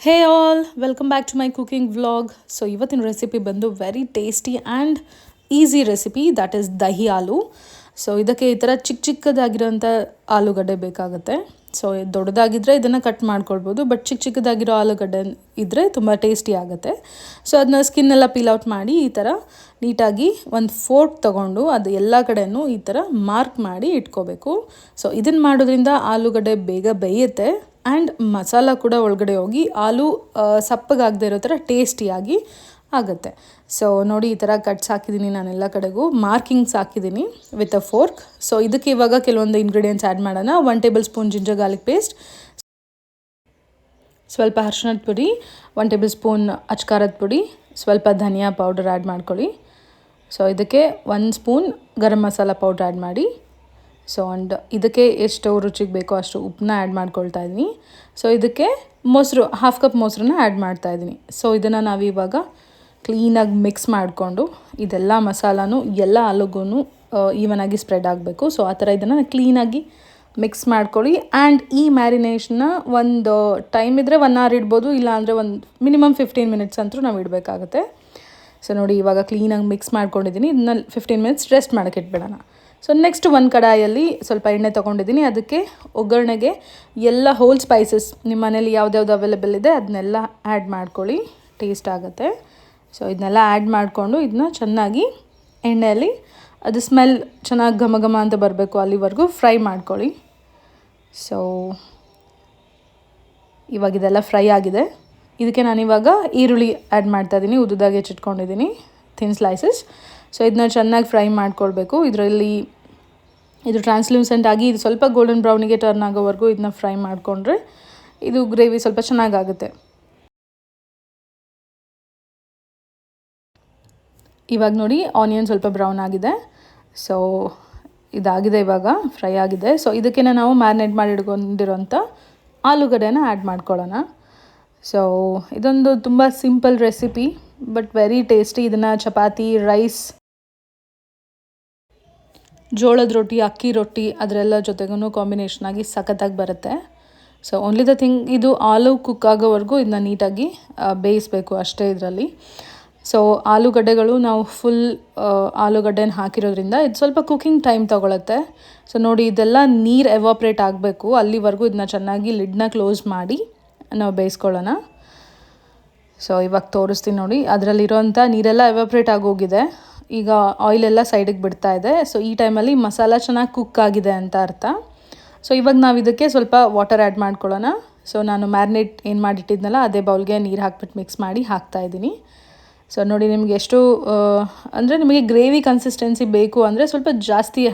Hey all, welcome back to my cooking vlog. So ಇವತ್ತಿನ recipe ಬಂದು very tasty and easy recipe, that is dahi aloo. So ಇದಕ್ಕೆ ಈ ಥರ ಚಿಕ್ಕದಾಗಿರೋಂಥ ಆಲೂಗಡ್ಡೆ ಬೇಕಾಗುತ್ತೆ. ಸೊ ದೊಡ್ಡದಾಗಿದ್ದರೆ ಇದನ್ನು ಕಟ್ ಮಾಡ್ಕೊಳ್ಬೋದು, ಬಟ್ ಚಿಕ್ಕದಾಗಿರೋ ಆಲೂಗಡ್ಡೆ ಇದ್ದರೆ ತುಂಬ ಟೇಸ್ಟಿ ಆಗುತ್ತೆ. ಸೊ ಅದನ್ನ ಸ್ಕಿನ್ನೆಲ್ಲ ಪೀಲ್ ಔಟ್ ಮಾಡಿ ಈ ಥರ ನೀಟಾಗಿ ಒಂದು ಫೋರ್ಕ್ ತೊಗೊಂಡು ಅದು ಎಲ್ಲ ಕಡೆಯೂ ಈ ಥರ ಮಾರ್ಕ್ ಮಾಡಿ ಇಟ್ಕೋಬೇಕು. ಸೊ ಇದನ್ನು ಮಾಡೋದ್ರಿಂದ ಆಲೂಗಡ್ಡೆ ಬೇಗ ಬೇಯುತ್ತೆ ಆ್ಯಂಡ್ ಮಸಾಲ ಕೂಡ ಒಳಗಡೆ ಹೋಗಿ ಆಲೂ ಸಪ್ಪಗಾಗದೇ ಇರೋ ಥರ ಟೇಸ್ಟಿಯಾಗಿ ಆಗುತ್ತೆ. ಸೊ ನೋಡಿ, ಈ ಥರ ಕಟ್ಸ್ ಹಾಕಿದ್ದೀನಿ, ನಾನು ಎಲ್ಲ ಕಡೆಗೂ ಮಾರ್ಕಿಂಗ್ಸ್ ಹಾಕಿದ್ದೀನಿ ವಿತ್ ಅ ಫೋರ್ಕ್. ಸೊ ಇದಕ್ಕೆ ಇವಾಗ ಕೆಲವೊಂದು ಇಂಗ್ರೀಡಿಯೆಂಟ್ಸ್ ಆ್ಯಡ್ ಮಾಡೋಣ. 1 table spoon ginger garlic paste, ಸ್ವಲ್ಪ ಅರಿಶಿಣದ ಪುಡಿ, 1 ಟೇಬಲ್ ಸ್ಪೂನ್ ಅಚ್ಕಾರದ ಪುಡಿ, ಸ್ವಲ್ಪ ಧನಿಯಾ ಪೌಡರ್ ಆ್ಯಡ್ ಮಾಡ್ಕೊಳ್ಳಿ. ಸೊ ಇದಕ್ಕೆ 1 spoon garam masala powder add ಮಾಡಿ. ಸೊ ಆ್ಯಂಡ್ ಇದಕ್ಕೆ ಎಷ್ಟು ರುಚಿಗೆ ಬೇಕೋ ಅಷ್ಟು ಉಪ್ಪನ್ನ ಆ್ಯಡ್ ಮಾಡ್ಕೊಳ್ತಾ ಇದ್ದೀನಿ. ಸೊ ಇದಕ್ಕೆ ಮೊಸರು, 1/2 ಕಪ್ ಮೊಸರನ್ನ ಆ್ಯಡ್ ಮಾಡ್ತಾಯಿದ್ದೀನಿ. ಸೊ ಇದನ್ನು ನಾವಿವಾಗ ಕ್ಲೀನಾಗಿ ಮಿಕ್ಸ್ ಮಾಡಿಕೊಂಡು ಇದೆಲ್ಲ ಮಸಾಲಾನು ಎಲ್ಲ ಆಲೂಗೂ ಈವನಾಗಿ ಸ್ಪ್ರೆಡ್ ಆಗಬೇಕು. ಸೊ ಆ ಥರ ಇದನ್ನು ಕ್ಲೀನಾಗಿ ಮಿಕ್ಸ್ ಮಾಡ್ಕೊಳ್ಳಿ. ಆ್ಯಂಡ್ ಈ ಮ್ಯಾರಿನೇಷನ್ನ ಒಂದು ಟೈಮ್ ಇದ್ದರೆ 1 hour ಇಡ್ಬೋದು, ಇಲ್ಲಾಂದರೆ ಒಂದು ಮಿನಿಮಮ್ 15 minutes ಅಂತೂ ನಾವು ಇಡಬೇಕಾಗುತ್ತೆ. ಸೊ ನೋಡಿ, ಇವಾಗ ಕ್ಲೀನಾಗಿ ಮಿಕ್ಸ್ ಮಾಡ್ಕೊಂಡಿದ್ದೀನಿ. ಇದನ್ನ 15 minutes ರೆಸ್ಟ್ ಮಾಡೋಕ್ಕೆ ಇಟ್ಬಿಡೋಣ. ಸೊ ನೆಕ್ಸ್ಟ್ ಒಂದು ಕಡಾಯಲ್ಲಿ ಸ್ವಲ್ಪ ಎಣ್ಣೆ ತೊಗೊಂಡಿದ್ದೀನಿ. ಅದಕ್ಕೆ ಒಗ್ಗರಣೆಗೆ ಎಲ್ಲ ಹೋಲ್ ಸ್ಪೈಸಸ್ ನಿಮ್ಮ ಮನೇಲಿ ಯಾವ್ದ್ಯಾವ್ದು ಅವೈಲೇಬಲ್ ಇದೆ ಅದನ್ನೆಲ್ಲ ಆ್ಯಡ್ ಮಾಡ್ಕೊಳ್ಳಿ, ಟೇಸ್ಟ್ ಆಗುತ್ತೆ. ಸೊ ಇದನ್ನೆಲ್ಲ ಆ್ಯಡ್ ಮಾಡಿಕೊಂಡು ಇದನ್ನ ಚೆನ್ನಾಗಿ ಎಣ್ಣೆಯಲ್ಲಿ ಅದು ಸ್ಮೆಲ್ ಚೆನ್ನಾಗಿ ಘಮ ಘಮ ಅಂತ ಬರಬೇಕು, ಅಲ್ಲಿವರೆಗೂ ಫ್ರೈ ಮಾಡ್ಕೊಳ್ಳಿ. ಸೊ ಇವಾಗ ಇದೆಲ್ಲ ಫ್ರೈ ಆಗಿದೆ. ಇದಕ್ಕೆ ನಾನಿವಾಗ ಈರುಳ್ಳಿ ಆ್ಯಡ್ ಮಾಡ್ತಾಯಿದ್ದೀನಿ, ಉದ್ದುದಾಗಿ ಹೆಚ್ಚಿಟ್ಕೊಂಡಿದ್ದೀನಿ, ಥಿನ್ ಸ್ಲೈಸಸ್. ಸೊ ಇದನ್ನ ಚೆನ್ನಾಗಿ ಫ್ರೈ ಮಾಡ್ಕೊಳ್ಬೇಕು. ಇದು ಟ್ರಾನ್ಸ್ಲೂಸೆಂಟ್ ಆಗಿ ಇದು ಸ್ವಲ್ಪ ಗೋಲ್ಡನ್ ಬ್ರೌನಿಗೆ ಟರ್ನ್ ಆಗೋವರೆಗೂ ಇದನ್ನ ಫ್ರೈ ಮಾಡಿಕೊಂಡ್ರೆ ಇದು ಗ್ರೇವಿ ಸ್ವಲ್ಪ ಚೆನ್ನಾಗಾಗುತ್ತೆ. ಇವಾಗ ನೋಡಿ, ಆನಿಯನ್ ಸ್ವಲ್ಪ ಬ್ರೌನ್ ಆಗಿದೆ. ಸೊ ಇದಾಗಿದೆ, ಇವಾಗ ಫ್ರೈ ಆಗಿದೆ. ಸೊ ಇದಕ್ಕೆ ನಾವು ಮ್ಯಾರಿನೇಟ್ ಮಾಡಿ ಇಟ್ಕೊಂಡಿರೋಂಥ ಆಲೂಗಡ್ಡೆನ ಆ್ಯಡ್ ಮಾಡ್ಕೊಳ್ಳೋಣ. ಸೊ ಇದೊಂದು ತುಂಬ simple recipe but very tasty. ಇದನ್ನು ಚಪಾತಿ, ರೈಸ್, ಜೋಳದ ರೊಟ್ಟಿ, ಅಕ್ಕಿ ರೊಟ್ಟಿ ಅದರೆಲ್ಲ ಜೊತೆಗೂ ಕಾಂಬಿನೇಷನ್ ಆಗಿ ಸಖತ್ತಾಗಿ ಬರುತ್ತೆ. ಸೊ ಓನ್ಲಿ ದ ಥಿಂಗ್, ಇದು ಆಲೂ ಕುಕ್ ಆಗೋವರೆಗೂ ಇದನ್ನ ನೀಟಾಗಿ ಬೇಯಿಸಬೇಕು ಅಷ್ಟೇ ಇದರಲ್ಲಿ. ಸೊ ಆಲೂಗಡ್ಡೆಗಳು ನಾವು ಫುಲ್ ಆಲೂಗಡ್ಡೆನ ಹಾಕಿರೋದ್ರಿಂದ ಇದು ಸ್ವಲ್ಪ ಕುಕ್ಕಿಂಗ್ ಟೈಮ್ ತೊಗೊಳುತ್ತೆ. ಸೊ ನೋಡಿ, ಇದೆಲ್ಲ ನೀರು ಎವಾಪ್ರೇಟ್ ಆಗಬೇಕು, ಅಲ್ಲಿವರೆಗೂ ಇದನ್ನ ಚೆನ್ನಾಗಿ ಲಿಡ್ನ ಕ್ಲೋಸ್ ಮಾಡಿ ನಾವು ಬೇಯಿಸ್ಕೊಳ್ಳೋಣ. ಸೊ ಇವಾಗ ತೋರಿಸ್ತೀನಿ ನೋಡಿ, ಅದರಲ್ಲಿರೋಂಥ ನೀರೆಲ್ಲ ಎವಾಪ್ರೇಟ್ ಆಗೋಗಿದೆ. ಈಗ ಆಯಿಲೆಲ್ಲ ಸೈಡಿಗೆ ಬಿಡ್ತಾ ಇದೆ. ಸೊ ಈ ಟೈಮಲ್ಲಿ ಮಸಾಲ ಚೆನ್ನಾಗಿ ಕುಕ್ ಆಗಿದೆ ಅಂತ ಅರ್ಥ. ಸೊ ಇವಾಗ ನಾವು ಇದಕ್ಕೆ ಸ್ವಲ್ಪ ವಾಟರ್ ಆ್ಯಡ್ ಮಾಡ್ಕೊಳ್ಳೋಣ. ಸೊ ನಾನು ಮ್ಯಾರಿನೇಟ್ ಏನು ಮಾಡಿಟ್ಟಿದ್ನಲ್ಲ ಅದೇ ಬೌಲ್ಗೆ ನೀರು ಹಾಕ್ಬಿಟ್ಟು ಮಿಕ್ಸ್ ಮಾಡಿ ಹಾಕ್ತಾಯಿದ್ದೀನಿ. ಸೊ ನೋಡಿ, ನಿಮಗೆ ಎಷ್ಟು ಅಂದರೆ ನಿಮಗೆ ಗ್ರೇವಿ ಕನ್ಸಿಸ್ಟೆನ್ಸಿ ಬೇಕು ಅಂದರೆ ಸ್ವಲ್ಪ ಜಾಸ್ತಿ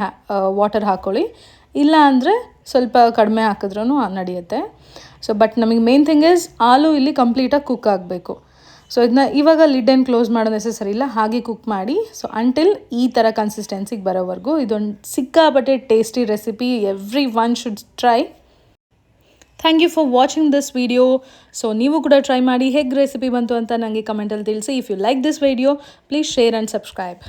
ವಾಟರ್ ಹಾಕ್ಕೊಳ್ಳಿ, ಇಲ್ಲ ಅಂದರೆ ಸ್ವಲ್ಪ ಕಡಿಮೆ ಹಾಕಿದ್ರೂ ನಡೆಯುತ್ತೆ. ಸೊ ಬಟ್ ನಮಗೆ ಮೇನ್ ಥಿಂಗ್ ಈಸ್ ಆಲೂ ಇಲ್ಲಿ ಕಂಪ್ಲೀಟಾಗಿ ಕುಕ್ ಆಗಬೇಕು. ಸೊ ಇದನ್ನ ಇವಾಗ ಲಿಡ್ ಏನು ಕ್ಲೋಸ್ ಮಾಡೋ ನೆಸೆಸರಿ ಇಲ್ಲ, ಹಾಗೆ ಕುಕ್ ಮಾಡಿ. ಸೊ ಅಂಟಿಲ್ ಈ ಥರ ಕನ್ಸಿಸ್ಟೆನ್ಸಿಗೆ ಬರೋವರೆಗೂ ಇದೊಂದು ಸಿಕ್ಕಾಪಟ್ಟೆ tasty recipe, every one should try. Thank you for watching this video. So ನೀವು ಕೂಡ ಟ್ರೈ ಮಾಡಿ, ಹೇಗೆ ರೆಸಿಪಿ ಬಂತು ಅಂತ ನನಗೆ ಕಮೆಂಟಲ್ಲಿ ತಿಳಿಸಿ. If you like this video, please share and subscribe.